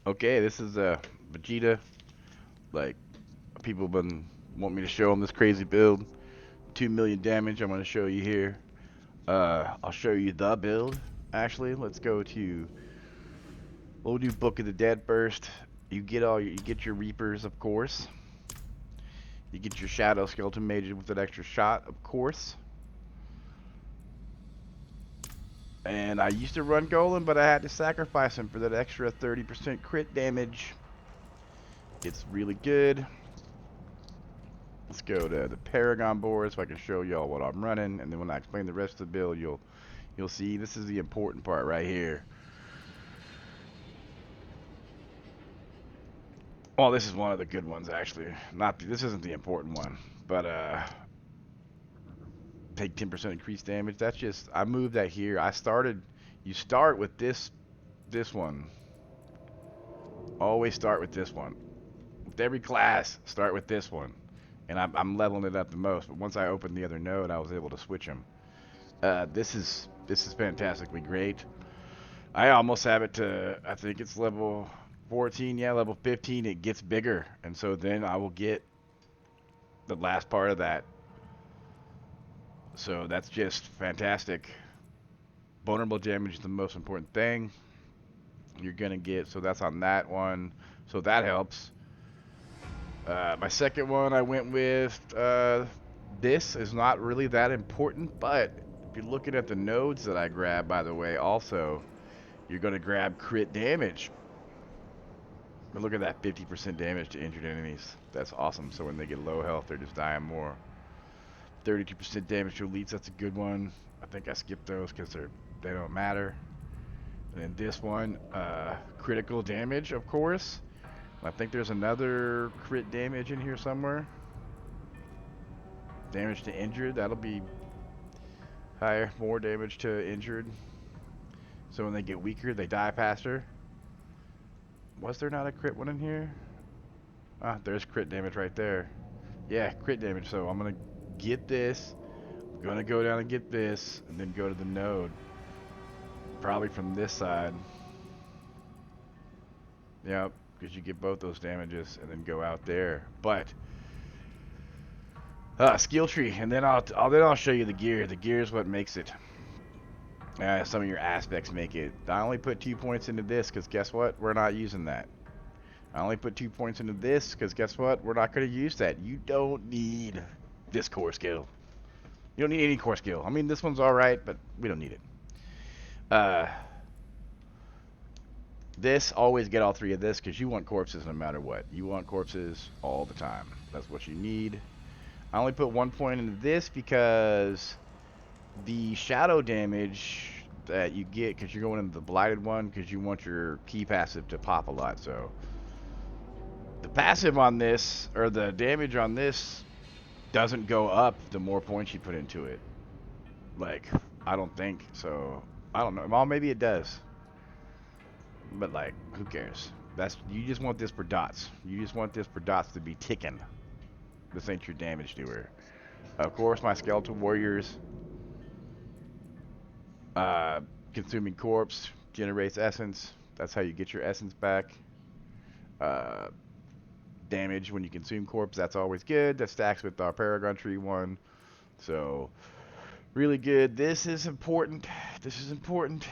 Okay, this is Vegeta. Like, people been want me to show them this crazy build. 2 million damage. I'm gonna show you here. I'll show you the build. Actually, let's go to. We'll do Book of the Dead first. You get your Reapers, of course. You get your Shadow Skeleton Mages with an extra shot, of course. And I used to run Golem, but I had to sacrifice him for that extra 30% crit damage. It's really good. Let's go to the Paragon board so I can show y'all what I'm running, and then when I explain the rest of the build, you'll see this is the important part right here. Well, this is one of the good ones actually. This isn't the important one, but take 10% increased damage. That's just I moved that here. You start with this one. Always start with this one. With every class, start with this one. And I'm leveling it up the most. But once I opened the other node, I was able to switch them. This is fantastically great. I almost have it to, I think it's level 14. Yeah, level 15. It gets bigger, and so then I will get the last part of that. So that's just fantastic. Vulnerable damage is the most important thing you're gonna get. So that's on that one. So that helps. My second one, I went with this is not really that important, but if you're looking at the nodes that I grabbed, by the way, also you're gonna grab crit damage. But look at that 50% damage to injured enemies. That's awesome. So when they get low health, they're just dying more. 32% damage to elites. That's a good one. I think I skipped those because they don't matter. And then this one, critical damage, of course. I think there's another crit damage in here somewhere. Damage to injured, that'll be higher. More damage to injured. So when they get weaker, they die faster. Was there not a crit one in here? Ah, there's crit damage right there. Yeah, crit damage. So I'm going to get this. I'm going to go down and get this, and then go to the node. Probably from this side. Yep, because you get both those damages, and then go out there. But skill tree, and then I'll show you the gear. The gear is what makes it. Some of your aspects make it. I only put 2 points into this because guess what? We're not using that. I only put 2 points into this because guess what? We're not going to use that. You don't need this core skill. You don't need any core skill. I mean, this one's alright, but we don't need it. Uh, this, always get all 3 of this because you want corpses no matter what. You want corpses all the time. That's what you need. I only put 1 point into this because the shadow damage that you get, because you're going into the blighted one, because you want your key passive to pop a lot. So the passive on this, or the damage on this, doesn't go up the more points you put into it. Like, I don't think so. I don't know. Well, maybe it does, but like, who cares? You just want this for dots. You just want this for dots to be ticking. This ain't your damage doer. Of course, my skeletal warriors. Uh, Consuming corpse generates essence. That's how you get your essence back. Uh, Damage when you consume corpse. That's always good. That stacks with our Paragon Tree one. So really good. This is important. This is important.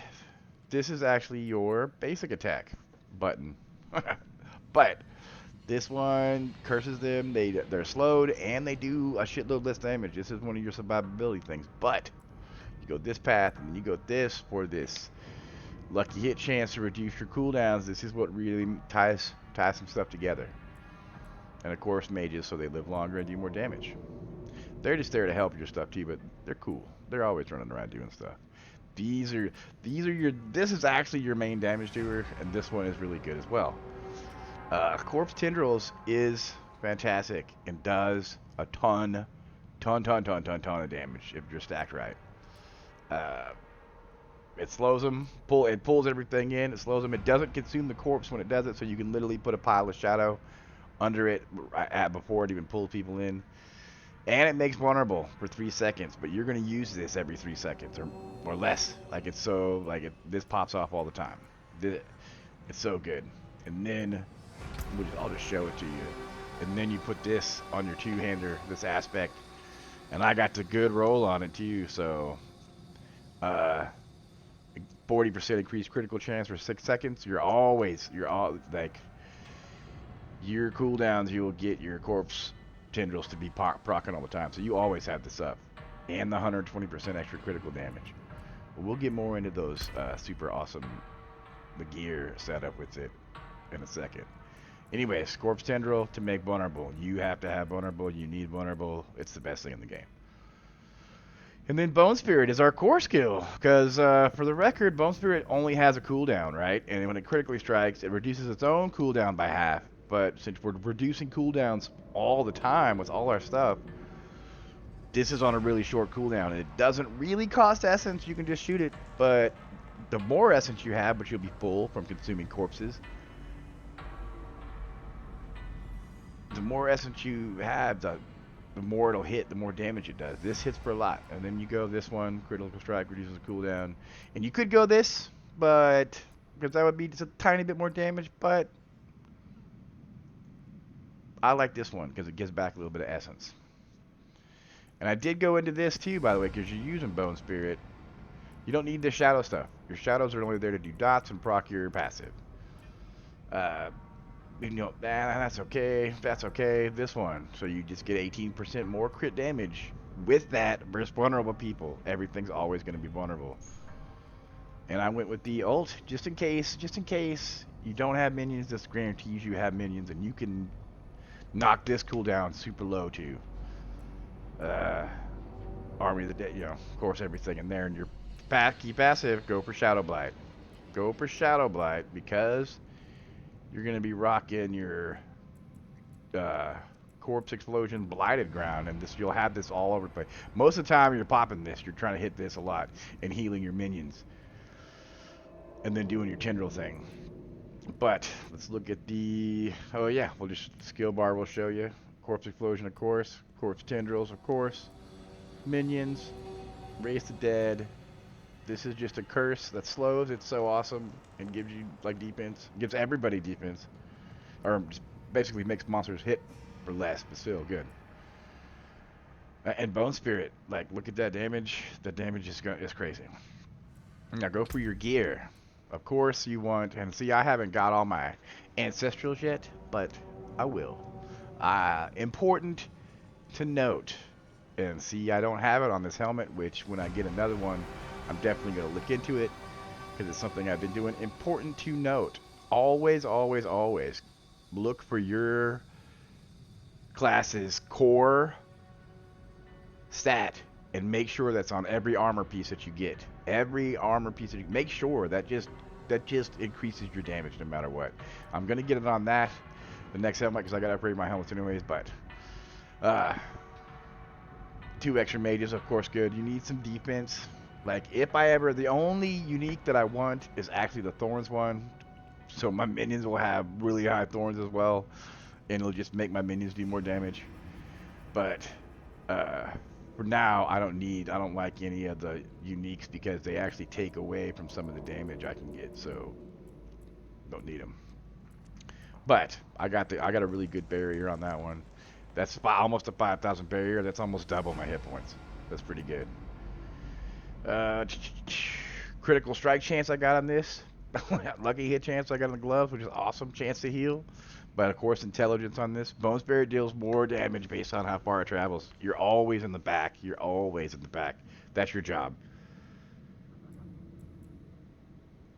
This is actually your basic attack button. But this one curses them. They're slowed and they do a shitload less damage. This is one of your survivability things. But you go this path and then you go this for this lucky hit chance to reduce your cooldowns. This is what really ties some stuff together. And of course mages, so they live longer and do more damage. They're just there to help your stuff too, but they're cool. They're always running around doing stuff. These are your. This is actually your main damage doer, and this one is really good as well. Corpse Tendrils is fantastic and does a ton of damage if you're stacked right. Uh, It slows them. It pulls everything in. It slows them. It doesn't consume the corpse when it does it, so you can literally put a pile of shadow under it before it even pulls people in. And it makes vulnerable for 3 seconds, but you're gonna use this every 3 seconds or less. Like it's so this pops off all the time. It's so good. And then I'll just show it to you. And then you put this on your two-hander, this aspect, and I got the good roll on it too. So, 40% increased critical chance for 6 seconds. You're all like your cooldowns. You will get your corpse tendrils to be proccing all the time. So you always have this up, and the 120% extra critical damage. We'll get more into those super awesome the gear setup with it in a second. Anyways, corpse tendril to make vulnerable. You have to have vulnerable. You need vulnerable. It's the best thing in the game. And then Bone Spirit is our core skill, because for the record, Bone Spirit only has a cooldown, right? And when it critically strikes, it reduces its own cooldown by half. But since we're reducing cooldowns all the time with all our stuff, this is on a really short cooldown. It doesn't really cost essence. You can just shoot it, but the more essence you have, which you'll be full from consuming corpses, the more essence you have, the more it'll hit, the more damage it does. This hits for a lot. And then you go this one, critical strike, reduces the cooldown. And you could go this, but because that would be just a tiny bit more damage, but I like this one because it gives back a little bit of essence. And I did go into this too, by the way, because you're using Bone Spirit. You don't need the shadow stuff. Your shadows are only there to do dots and proc your passive. You know, that's okay. That's okay. This one. So you just get 18% more crit damage. With that, versus vulnerable people. Everything's always going to be vulnerable. And I went with the ult, just in case you don't have minions. This guarantees you have minions, and you can knock this cooldown super low too. Army of the Dead, of course, everything in there. And your key passive, go for Shadow Blight. Go for Shadow Blight because you're going to be rocking your Corpse Explosion Blighted Ground, and you'll have this all over the place. Most of the time you're popping this, you're trying to hit this a lot and healing your minions. And then doing your tendril thing. But let's look at the... Oh yeah, skill bar will show you. Corpse Explosion, of course. Corpse Tendrils, of course. Minions. Raise the Dead. This is just a curse that slows. It's so awesome and gives you defense. Gives everybody defense, or just basically makes monsters hit for less, but still good. And Bone Spirit, look at that damage. The damage is crazy. Now go for your gear. Of course you want, and see, I haven't got all my ancestrals yet, but I will. Important to note, and see, I don't have it on this helmet, which when I get another one, I'm definitely going to look into it because it's something I've been doing. Important to note, always, always, always look for your class's core stat and make sure that's on every armor piece that you get. Every armor piece that you make sure that just increases your damage no matter what. I'm going to get it on that the next helmet because I got to upgrade my helmets anyways, but 2 extra mages, of course, good. You need some defense. The only unique that I want is actually the Thorns one. So my minions will have really high Thorns as well. And it'll just make my minions do more damage. But for now, I don't like any of the uniques because they actually take away from some of the damage I can get. So don't need them. But I got a really good barrier on that one. That's almost a 5,000 barrier. That's almost double my hit points. That's pretty good. Critical strike chance I got on this. Lucky hit chance I got on the gloves, which is awesome. Chance to heal. But of course, intelligence on this. Bone Spirit deals more damage based on how far it travels. You're always in the back. You're always in the back. That's your job.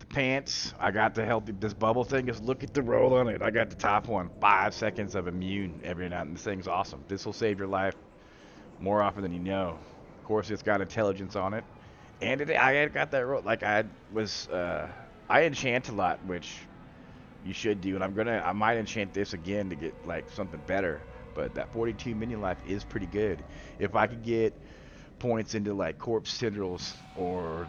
The pants, I got the healthy. This bubble thing, just look at the roll on it. I got the top one. 5 seconds of immune every night. And this thing's awesome. This will save your life more often than you know. Of course, it's got intelligence on it. And I got that roll. I enchant a lot, which you should do, and I might enchant this again to get something better. But that 42 minion life is pretty good. If I could get points into corpse tendrils or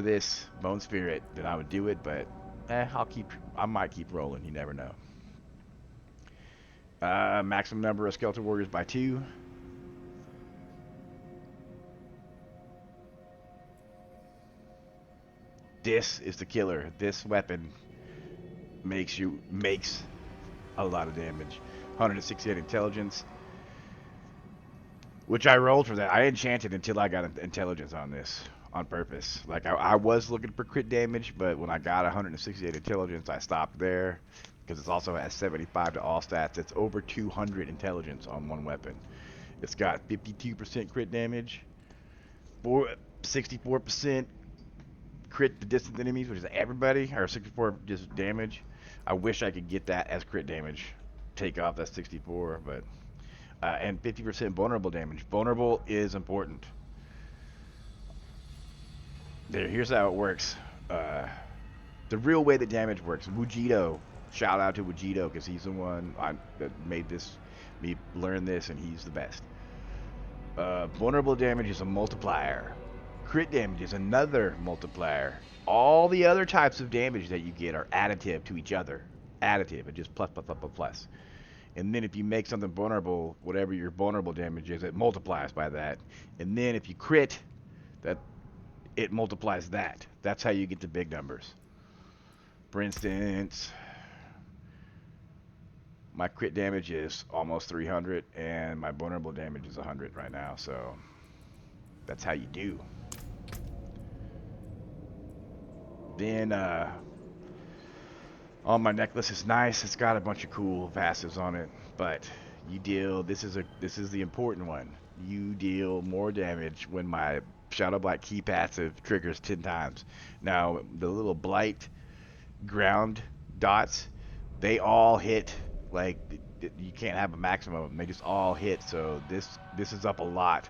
this Bone Spirit, then I would do it. But I might keep rolling. You never know. Maximum number of skeleton warriors by 2. This is the killer. This weapon makes a lot of damage. 168 intelligence, which I rolled for that. I enchanted until I got intelligence on this on purpose. Like I was looking for crit damage, but when I got 168 intelligence, I stopped there because it also has 75 to all stats. It's over 200 intelligence on one weapon. It's got 52% crit damage, 64% crit to distant enemies, which is everybody, or 64 just damage. I wish I could get that as crit damage. Take off that 64, but and 50% vulnerable damage. Vulnerable is important. Here's how it works. The real way that damage works. Wujito, shout out to Wujito because he's the one that made me learn this, and he's the best. Vulnerable damage is a multiplier. Crit damage is another multiplier. All the other types of damage that you get are additive to each other. Additive, it just plus, plus, plus, plus, plus. And then if you make something vulnerable, whatever your vulnerable damage is, it multiplies by that. And then if you crit, it multiplies that. That's how you get the big numbers. For instance, my crit damage is almost 300, and my vulnerable damage is 100 right now, so that's how you do. Then, on my necklace is nice. It's got a bunch of cool vases on it, but this is the important one. You deal more damage when my Shadow Blight key passive triggers 10 times. Now, the little blight ground dots, they all hit. Like, you can't have a maximum of them. They just all hit, so this is up a lot.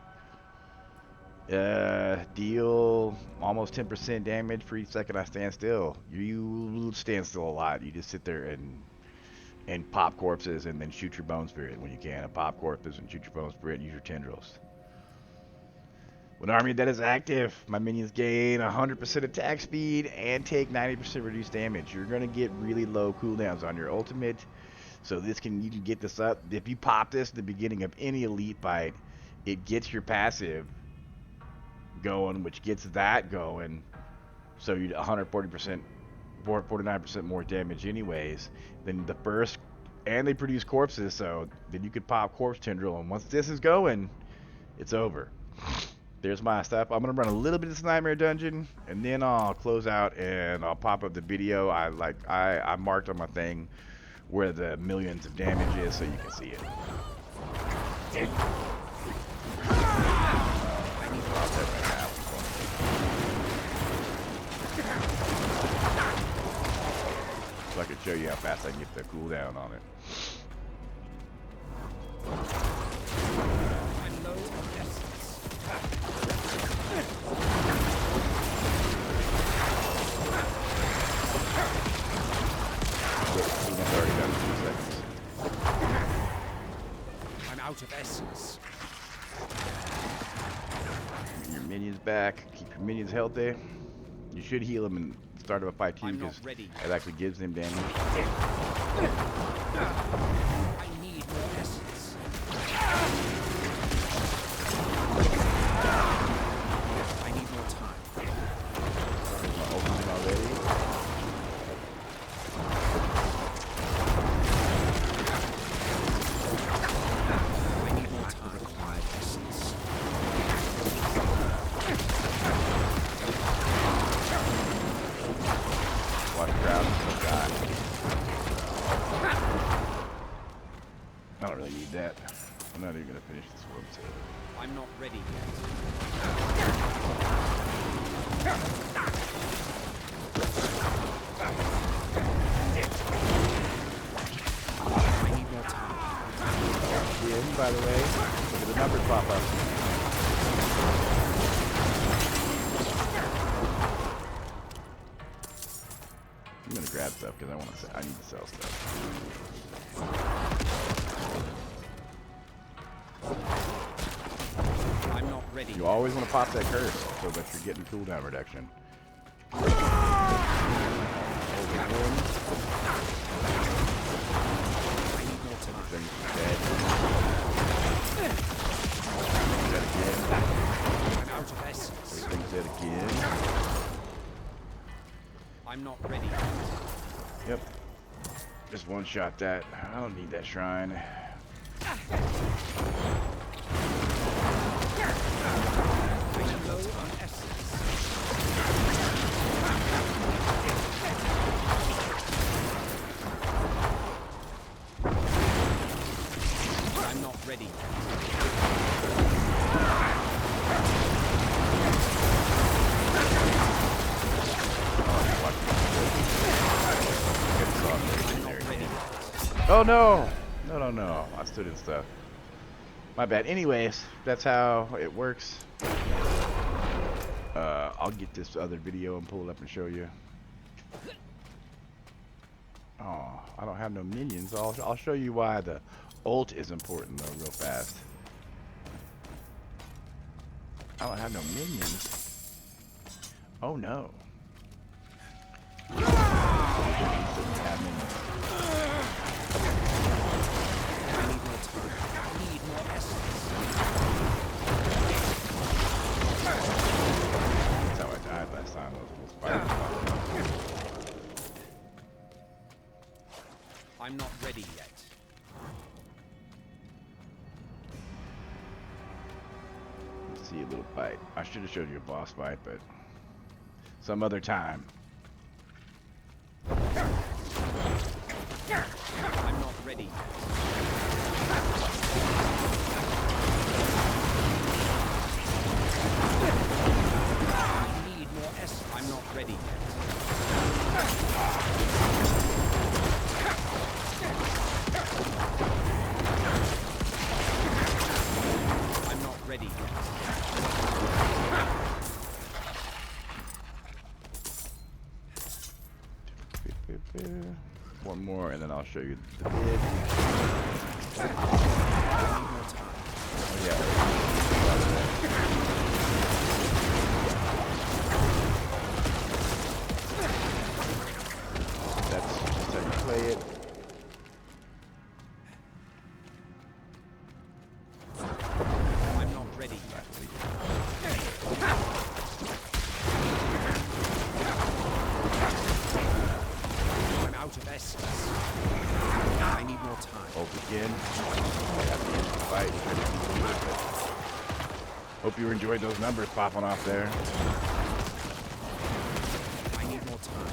Deal almost 10% damage for each second I stand still. You stand still a lot. You just sit there and pop corpses and then shoot your bone spirit when you can. Pop corpses and shoot your bone spirit and use your tendrils. When army that is active, my minions gain 100% attack speed and take 90% reduced damage. You're gonna get really low cooldowns on your ultimate, so you can get this up. If you pop this at the beginning of any elite fight, it gets your passive going, which gets that going, so you 140%, 49% more damage anyways than the first, and they produce corpses, so then you could pop corpse tendril, and once this is going, it's over. There's my stuff. I'm gonna run a little bit of this nightmare dungeon, and then I'll close out and I'll pop up the video. I marked on my thing where the millions of damage is, so you can see it. So I can show you how fast I can get the cooldown on it. I'm out of essence. Your minions back. Keep your minions healthy. You should heal them in the start of a fight too, because it actually gives them damage. I need more essence. I need more time. My ultimate already. I need more time. Required essence. Watch crowd. Oh god. I don't really need that. I'm not even gonna finish this one. So. I'm not ready yet. I need more time. In, by the way, look at the numbers pop up. I'm gonna grab stuff because I need to sell stuff. I'm not ready. You always want to pop that curse so that you're getting cooldown reduction. I'm out of essence. Everything's dead again. I'm not ready. Yep. Just one shot that. I don't need that shrine. I'm not ready. Oh no! No, no, no. I stood in stuff. My bad. Anyways, that's how it works. I'll get this other video and pull it up and show you. Oh, I don't have no minions. I'll show you why the ult is important though, real fast. I don't have no minions. Oh no. Have minions. That's how I died last time. Those little spiders. I'm not ready yet. Let's see a little fight. I should have showed you a boss fight, but some other time. I'm not ready yet. I need more essence. I'm not ready yet. I'm not ready yet. One more, and then I'll show you the bid. I need more time. Oh, yeah. That's just how you play it. I'm not ready yet. I'm out of essence. I need more time. Ult again. At the end of the fight. Hope you enjoyed those numbers popping off there. I need more time.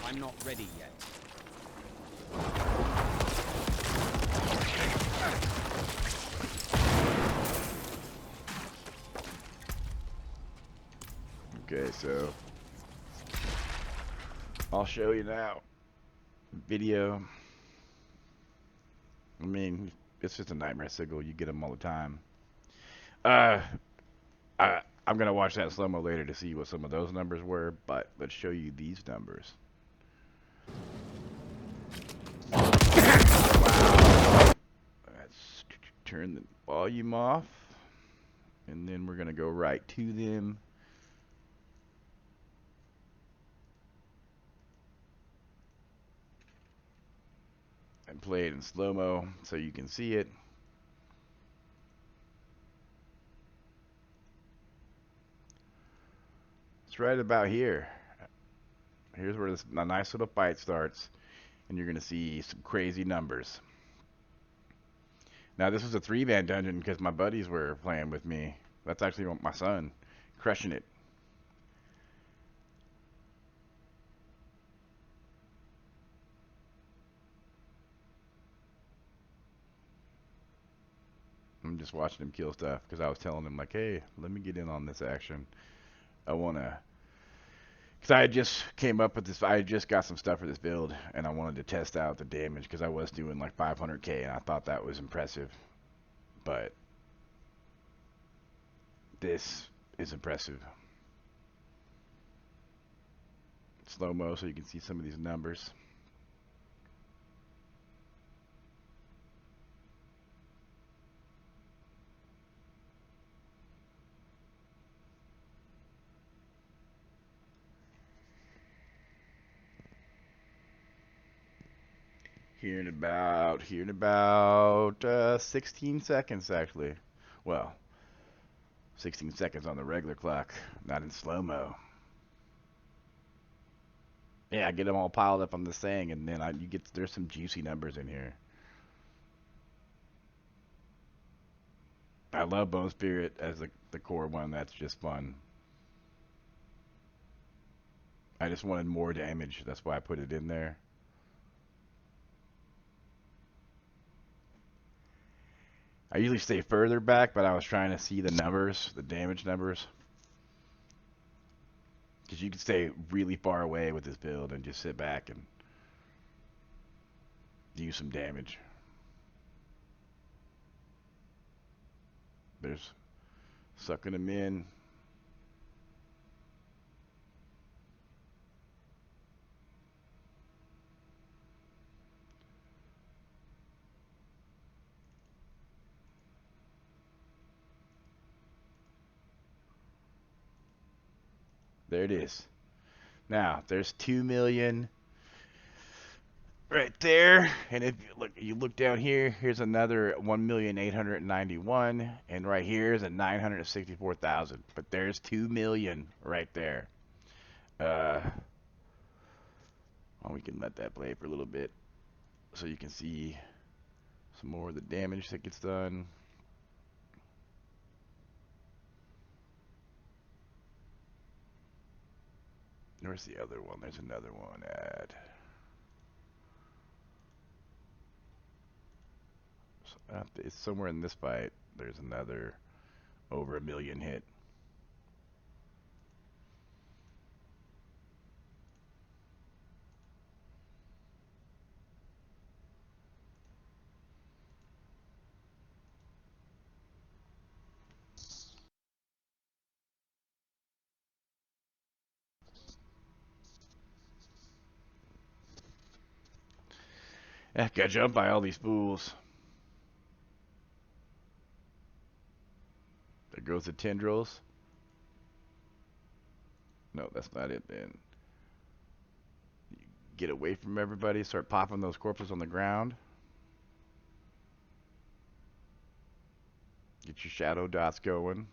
I'm not ready yet. Okay, so I'll show you now. Video. I mean, it's just a nightmare signal. You get them all the time. I'm gonna watch that slow-mo later to see what some of those numbers were, but let's show you these numbers. Wow. Let's turn the volume off, and then we're gonna go right to them. And play it in slow-mo so you can see it. It's right about here. Here's where a nice little fight starts, and you're gonna see some crazy numbers. Now this was a 3-man dungeon because my buddies were playing with me. That's actually my son, crushing it. I'm just watching him kill stuff because I was telling him like, hey, let me get in on this action. I wanna, because I just came up with this. I just got some stuff for this build, and I wanted to test out the damage because I was doing like 500k, and I thought that was impressive. But this is impressive. Slow mo so you can see some of these numbers. Here in about 16 seconds actually. Well, 16 seconds on the regular clock, not in slow-mo. Yeah, I get them all piled up on this thing, and then you get there's some juicy numbers in here. I love Bone Spirit as the core one. That's just fun. I just wanted more damage. That's why I put it in there. I usually stay further back, but I was trying to see the numbers, the damage numbers. Because you can stay really far away with this build and just sit back and do some damage. There's sucking them in. There it is. Now, there's 2 million right there, and if you look down here, here's another 1,891,000, and right here is a 964,000. But there's 2 million right there. Well, we can let that play for a little bit so you can see some more of the damage that gets done. Where's the other one? There's another one. It's somewhere in this fight. There's another over 1 million hit. Got jumped by all these fools. There goes the tendrils. No, that's not it then. Get away from everybody. Start popping those corpses on the ground. Get your shadow dots going.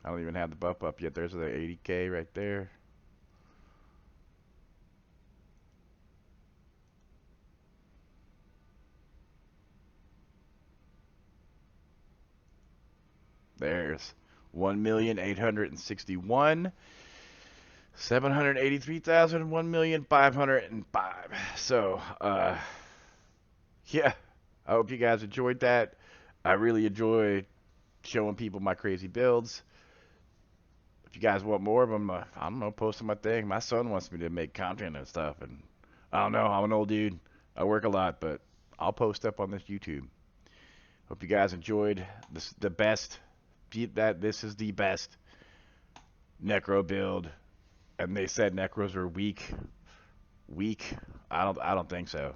I don't even have the buff up yet. There's the 80k right there. There's 1,861,000. 783,000, 1,505,000. So, yeah, I hope you guys enjoyed that. I really enjoy showing people my crazy builds. If you guys want more of them, I don't know, post on my thing. My son wants me to make content and stuff, and I don't know, I'm an old dude. I work a lot, but I'll post up on this YouTube. Hope you guys enjoyed this. The best. This is the best Necro build, and they said Necros are weak. Weak? I don't think so.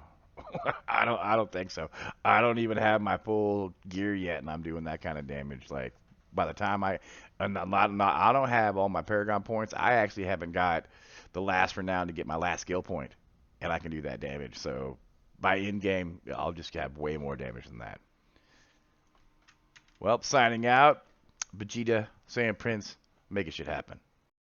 I don't think so. I don't even have my full gear yet, and I'm doing that kind of damage. Like by the time I don't have all my Paragon points. I actually haven't got the last renown to get my last skill point, and I can do that damage. So by end game, I'll just have way more damage than that. Well, signing out. Vegeta, Saiyan Prince, make it shit happen.